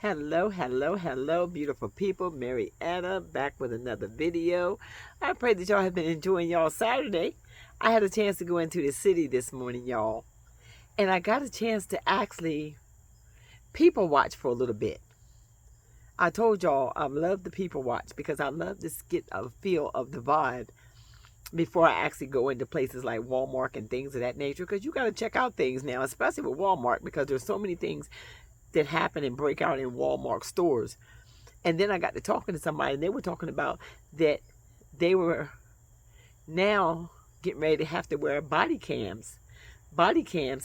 Hello, beautiful people. Mary Anna back with another video. I pray that y'all have been enjoying y'all Saturday. I had a chance to go into the city this morning, y'all, and I got a chance to actually people watch for a little bit. I told y'all I love the people watch because I love to get a feel of the vibe before I actually go into places like Walmart and things of that nature, because you got to check out things now, especially with Walmart, because there's so many things that happen and break out in Walmart stores. And then I got to talking to somebody, and they were talking about that they were now getting ready to have to wear body cams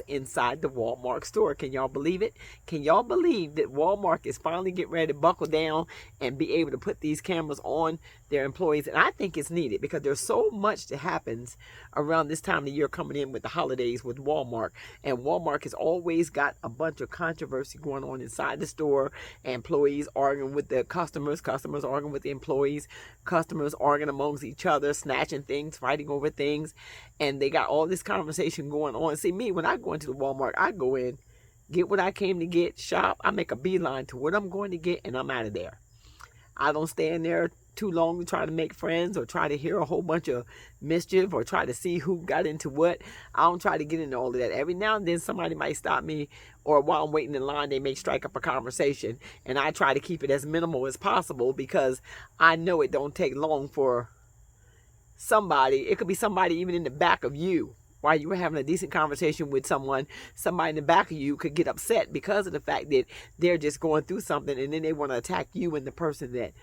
inside the Walmart store. Can y'all believe it? Can y'all believe that Walmart is finally getting ready to buckle down and be able to put these cameras on their employees? And I think it's needed because there's so much that happens around this time of year coming in with the holidays with Walmart. And Walmart has always got a bunch of controversy going on inside the store. Employees arguing with the customers arguing with the employees, customers arguing amongst each other, snatching things, fighting over things. And they got all this conversation going on. See, me, when I go into the Walmart, I go in, get what I came to get, shop. I make a beeline to what I'm going to get, and I'm out of there. I don't stand there too long to try to make friends or try to hear a whole bunch of mischief or try to see who got into what. I don't try to get into all of that. Every now and then somebody might stop me, or while I'm waiting in line, they may strike up a conversation, and I try to keep it as minimal as possible because I know it don't take long for somebody. It could be somebody even in the back of you. While you were having a decent conversation with someone, somebody in the back of you could get upset because of the fact that they're just going through something, and then they want to attack you and the person that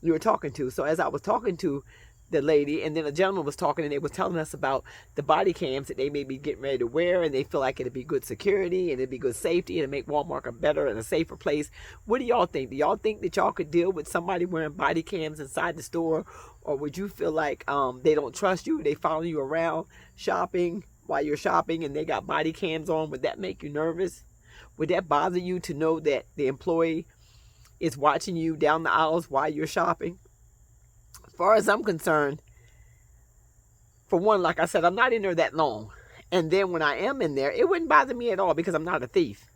you were talking to. So as I was talking to the lady, and then a gentleman was talking, and they was telling us about the body cams that they may be getting ready to wear, and they feel like it'd be good security and it'd be good safety and make Walmart a better and a safer place. What do y'all think? Do y'all think that y'all could deal with somebody wearing body cams inside the store, or would you feel like they don't trust you, they follow you around shopping while you're shopping and they got body cams on? Would that make you nervous? Would that bother you to know that the employee is watching you down the aisles while you're shopping? As far as I'm concerned, for one, like I said, I'm not in there that long. And then when I am in there, it wouldn't bother me at all because I'm not a thief.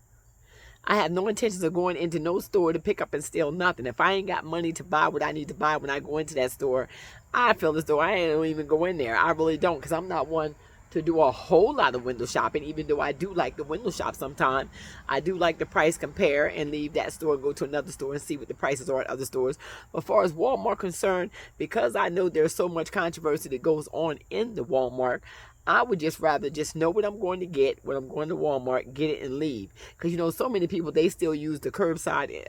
I have no intentions of going into no store to pick up and steal nothing. If I ain't got money to buy what I need to buy when I go into that store, I feel as though I don't even go in there. I really don't, because I'm not one to do a whole lot of window shopping, even though I do like the window shop sometimes. I do like the price compare and leave that store and go to another store and see what the prices are at other stores. But as far as Walmart concerned, because I know there's so much controversy that goes on in the Walmart, I would just rather just know what I'm going to get when I'm going to Walmart, get it and leave. Because, you know, so many people, they still use the curbside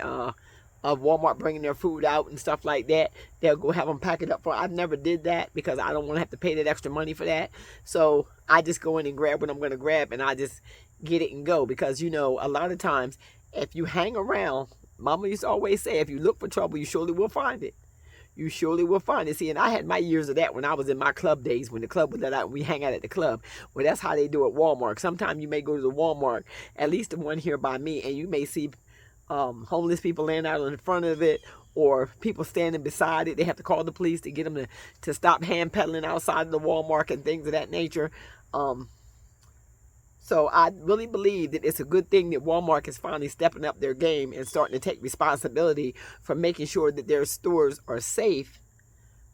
of Walmart bringing their food out and stuff like that. They'll go have them pack it up for. I never did that because I don't want to have to pay that extra money for that. So I just go in and grab what I'm going to grab, and I just get it and go. Because, you know, a lot of times if you hang around, Mama used to always say, if you look for trouble, you surely will find it. You surely will find it. See, and I had my years of that when I was in my club days, when the club was let out and we hang out at the club. Well, that's how they do at Walmart. Sometimes you may go to the Walmart, at least the one here by me, and you may see homeless people laying out in front of it, or people standing beside it. They have to call the police to get them to stop hand peddling outside of the Walmart and things of that nature. So I really believe that it's a good thing that Walmart is finally stepping up their game and starting to take responsibility for making sure that their stores are safe,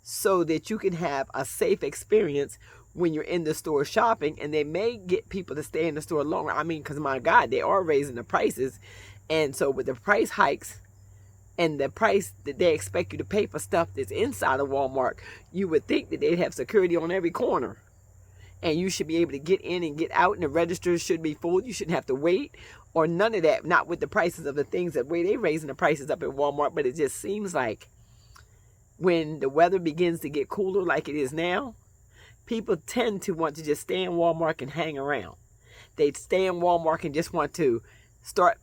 so that you can have a safe experience when you're in the store shopping. And they may get people to stay in the store longer. I mean, because my God, they are raising the prices. And so with the price hikes and the price that they expect you to pay for stuff that's inside of Walmart, you would think that they'd have security on every corner. And you should be able to get in and get out, and the registers should be full. You shouldn't have to wait or none of that. Not with the prices of the things that way they're raising the prices up at Walmart. But it just seems like when the weather begins to get cooler like it is now, people tend to want to just stay in Walmart and hang around. They stay in Walmart and just want to start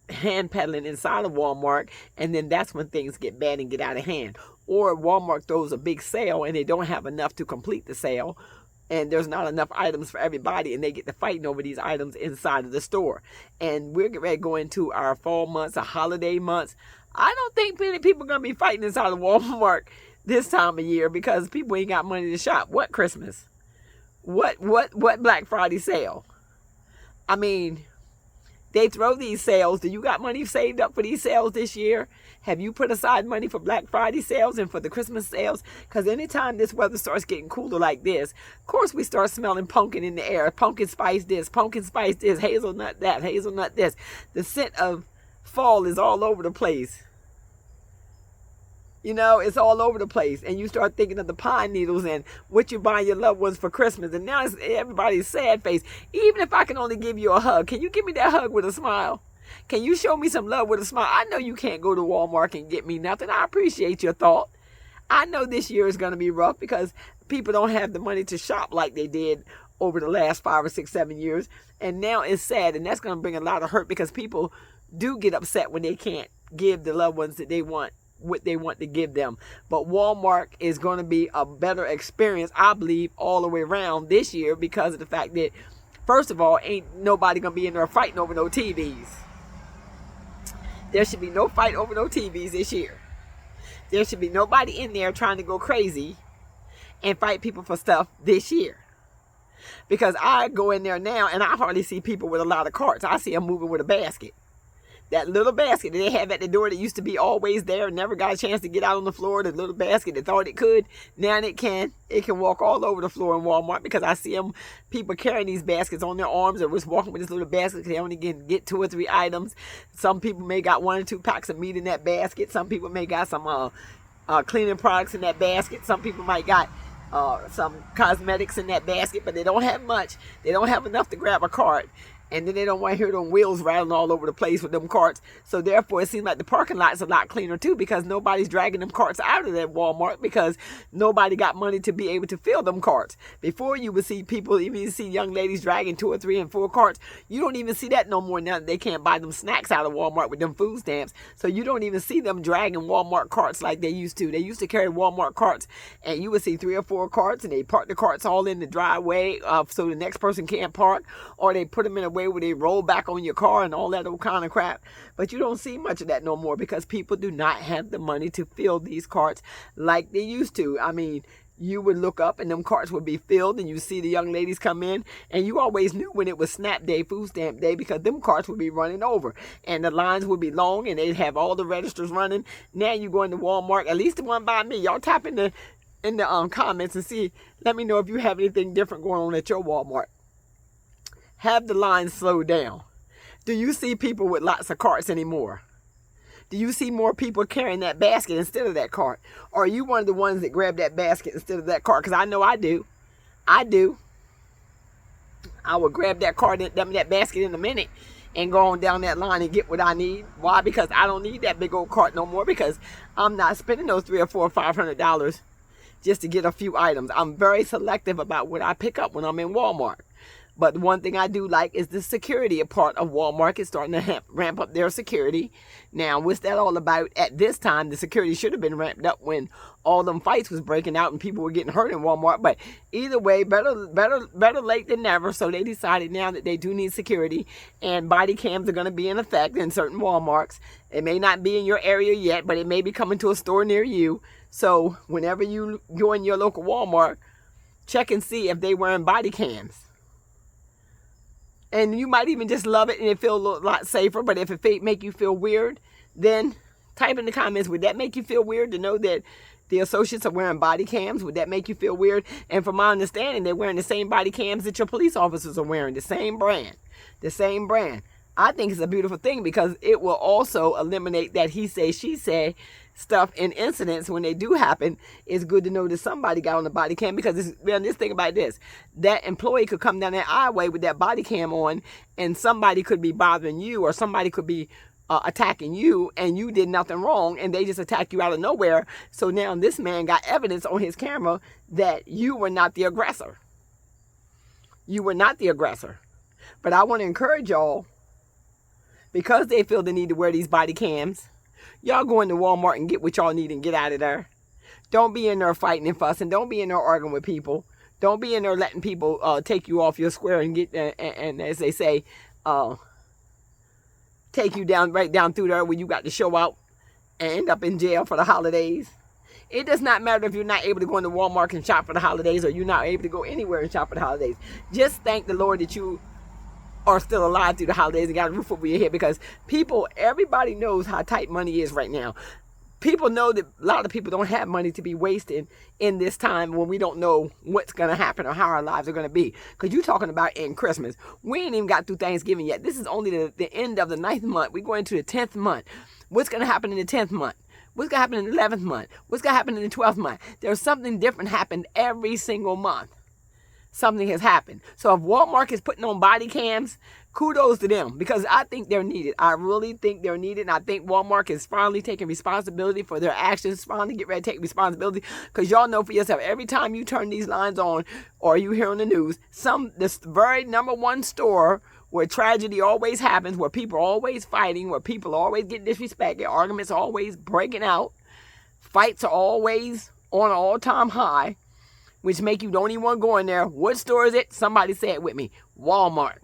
hand peddling inside of Walmart, and then that's when things get bad and get out of hand. Or Walmart throws a big sale and they don't have enough to complete the sale, and there's not enough items for everybody, and they get to fighting over these items inside of the store. And we're getting ready to go into our fall months, our holiday months. I don't think many people are going to be fighting inside of Walmart this time of year because people ain't got money to shop. What Christmas? What Black Friday sale? I mean, They throw these sales. Do you got money saved up for these sales this year? Have you put aside money for Black Friday sales and for the Christmas sales? Because anytime this weather starts getting cooler like this, of course we start smelling pumpkin in the air. Pumpkin spice this, hazelnut that, hazelnut this. The scent of fall is all over the place. You know, it's all over the place. And you start thinking of the pine needles and what you buy your loved ones for Christmas. And now it's everybody's sad face. Even if I can only give you a hug, can you give me that hug with a smile? Can you show me some love with a smile? I know you can't go to Walmart and get me nothing. I appreciate your thought. I know this year is going to be rough because people don't have the money to shop like they did over the last 5 or 6, 7 years. And now it's sad. And that's going to bring a lot of hurt because people do get upset when they can't give the loved ones that they want what they want to give them. But Walmart is going to be a better experience, I believe, all the way around this year because of the fact that, first of all, ain't nobody going to be in there fighting over no TVs. There should be no fight over no TVs this year. There should be nobody in there trying to go crazy and fight people for stuff this year. Because I go in there now and I hardly see people with a lot of carts. I see them moving with a basket. That little basket that they have at the door that used to be always there and never got a chance to get out on the floor, the little basket that thought it could, now it can. It can walk all over the floor in Walmart because I see them, people carrying these baskets on their arms or was walking with this little basket because they only can get 2 or 3 items. Some people may got 1 or 2 packs of meat in that basket. Some people may got some cleaning products in that basket. Some people might got some cosmetics in that basket, but they don't have much. They don't have enough to grab a cart. And then they don't want to hear them wheels rattling all over the place with them carts. So therefore, it seems like the parking lot's a lot cleaner too because nobody's dragging them carts out of that Walmart because nobody got money to be able to fill them carts. Before you would see people, even you see young ladies dragging 2 or 3 and 4 carts. You don't even see that no more now that they can't buy them snacks out of Walmart with them food stamps. So you don't even see them dragging Walmart carts like they used to. They used to carry Walmart carts and you would see 3 or 4 carts and they park the carts all in the driveway so the next person can't park, or they put them in a way where they roll back on your car and all that old kind of crap. But you don't see much of that no more because people do not have the money to fill these carts like they used to. I mean, you would look up and them carts would be filled and you see the young ladies come in and you always knew when it was SNAP day, food stamp day, because them carts would be running over and the lines would be long and they'd have all the registers running. Now you go into Walmart, at least the one by me. Y'all type in the comments and see, let me know if you have anything different going on at your Walmart. Have the lines slow down. Do you see people with lots of carts anymore? Do you see more people carrying that basket instead of that cart? Or are you one of the ones that grab that basket instead of that cart? Because I know I do. I will grab that that basket in a minute and go on down that line and get what I need. Why? Because I don't need that big old cart no more because I'm not spending those $300 or $500 just to get a few items. I'm very selective about what I pick up when I'm in Walmart. But one thing I do like is the security part of Walmart is starting to ramp up their security. Now, what's that all about? At this time, the security should have been ramped up when all them fights was breaking out and people were getting hurt in Walmart. But either way, better late than never. So they decided now that they do need security, and body cams are going to be in effect in certain Walmarts. It may not be in your area yet, but it may be coming to a store near you. So whenever you go in your local Walmart, check and see if they're wearing body cams. And you might even just love it and it feel a lot safer. But if it make you feel weird, then type in the comments, would that make you feel weird to know that the associates are wearing body cams? Would that make you feel weird? And from my understanding, they're wearing the same body cams that your police officers are wearing. The same brand. The same brand. I think it's a beautiful thing because it will also eliminate that he say, she say stuff in incidents when they do happen. It's good to know that somebody got on the body cam because this thing about this, that employee could come down that aisleway with that body cam on and somebody could be bothering you or somebody could be attacking you and you did nothing wrong and they just attack you out of nowhere. So now this man got evidence on his camera that you were not the aggressor. You were not the aggressor. But I want to encourage y'all, because they feel the need to wear these body cams, y'all go into Walmart and get what y'all need and get out of there. Don't be in there fighting and fussing. Don't be in there arguing with people. Don't be in there letting people take you off your square and get and as they say, take you right down through there where you got to show out and end up in jail for the holidays. It does not matter if you're not able to go into Walmart and shop for the holidays or you're not able to go anywhere and shop for the holidays. Just thank the Lord that you are still alive through the holidays and got a roof over your head, because everybody knows how tight money is right now. People know that a lot of people don't have money to be wasting in this time when we don't know what's going to happen or how our lives are going to be. Because you're talking about in Christmas. We ain't even got through Thanksgiving yet. This is only the end of the 9th month. We're going to the 10th month. What's going to happen in the 10th month? What's going to happen in the 11th month? What's going to happen in the 12th month? There's something different happened every single month. Something has happened. So if Walmart is putting on body cams, kudos to them, because I think they're needed. I really think they're needed. And I think Walmart is finally taking responsibility for their actions, finally get ready to take responsibility, because y'all know for yourself, every time you turn these lines on or you hear on the news, this very number one store where tragedy always happens, where people are always fighting, where people always get disrespected, arguments are always breaking out, fights are always on an all-time high, which make you don't even want to go in there. What store is it? Somebody say it with me. Walmart.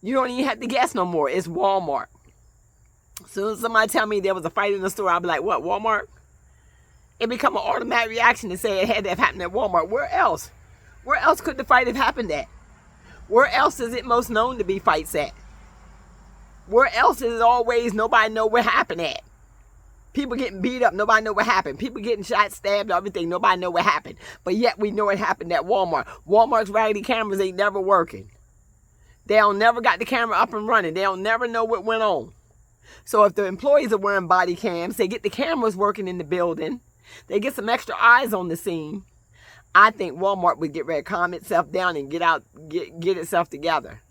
You don't even have to guess no more. It's Walmart. As soon as somebody tell me there was a fight in the store, I'll be like, what, Walmart? It become an automatic reaction to say it had to have happened at Walmart. Where else? Where else could the fight have happened at? Where else is it most known to be fights at? Where else is it always nobody know what happened at? People getting beat up, nobody know what happened. People getting shot, stabbed, everything, nobody know what happened. But yet we know it happened at Walmart. Walmart's raggedy cameras ain't never working. They don't never got the camera up and running. They don't never know what went on. So if the employees are wearing body cams, they get the cameras working in the building, they get some extra eyes on the scene, I think Walmart would get ready to calm itself down and get itself together,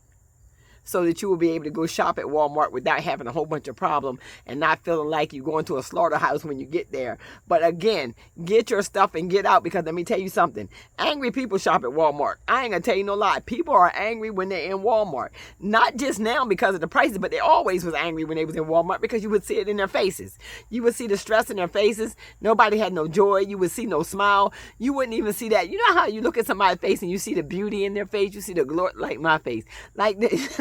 so that you will be able to go shop at Walmart without having a whole bunch of problems and not feeling like you're going to a slaughterhouse when you get there. But again, get your stuff and get out, because let me tell you something. Angry people shop at Walmart. I ain't going to tell you no lie. People are angry when they're in Walmart. Not just now because of the prices, but they always was angry when they was in Walmart, because you would see it in their faces. You would see the stress in their faces. Nobody had no joy. You would see no smile. You wouldn't even see that. You know how you look at somebody's face and you see the beauty in their face? You see the glory, like my face. Like this.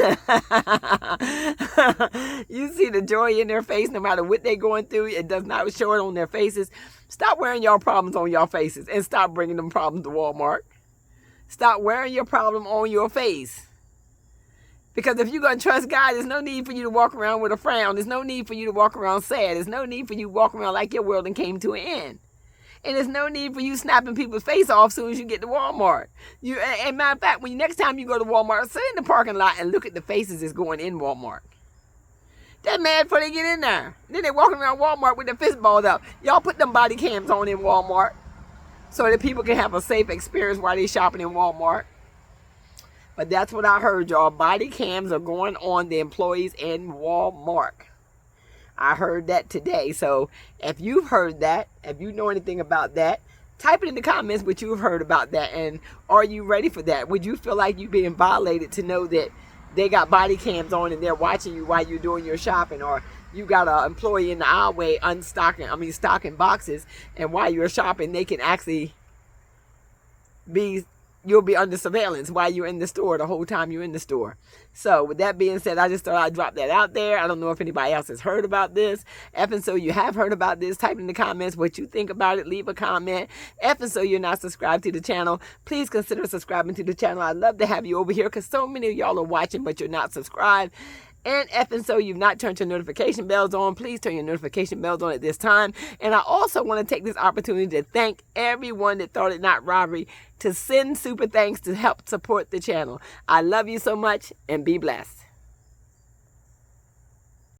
You see the joy in their face no matter what they're going through. It does not show it on their faces. Stop wearing your problems on your faces and stop bringing them problems to Walmart. Stop wearing your problem on your face. Because if you're going to trust God, there's no need for you to walk around with a frown. There's no need for you to walk around sad. There's no need for you to walk around like your world and came to an end. And there's no need for you snapping people's face off as soon as you get to Walmart. And matter of fact, when next time you go to Walmart, sit in the parking lot and look at the faces that's going in Walmart. They're mad before they get in there. Then they're walking around Walmart with their fist balled up. Y'all put them body cams on in Walmart so that people can have a safe experience while they're shopping in Walmart. But that's what I heard, y'all. Body cams are going on the employees in Walmart. I heard that today. So if you've heard that, if you know anything about that, type it in the comments what you've heard about that. And are you ready for that? Would you feel like you're being violated to know that they got body cams on and they're watching you while you're doing your shopping? Or you got an employee in the aisleway stocking boxes, and while you're shopping, they can actually you'll be under surveillance while you're in the store the whole time you're in the store. So with that being said, I just thought I'd drop that out there. I don't know if anybody else has heard about this. If and so you have heard about this, type in the comments what you think about it. Leave a comment. If and so you're not subscribed to the channel, please consider subscribing to the channel. I'd love to have you over here because so many of y'all are watching but you're not subscribed. And if and so you've not turned your notification bells on, please turn your notification bells on at this time. And I also want to take this opportunity to thank everyone that thought it not robbery to send super thanks to help support the channel. I love you so much and be blessed.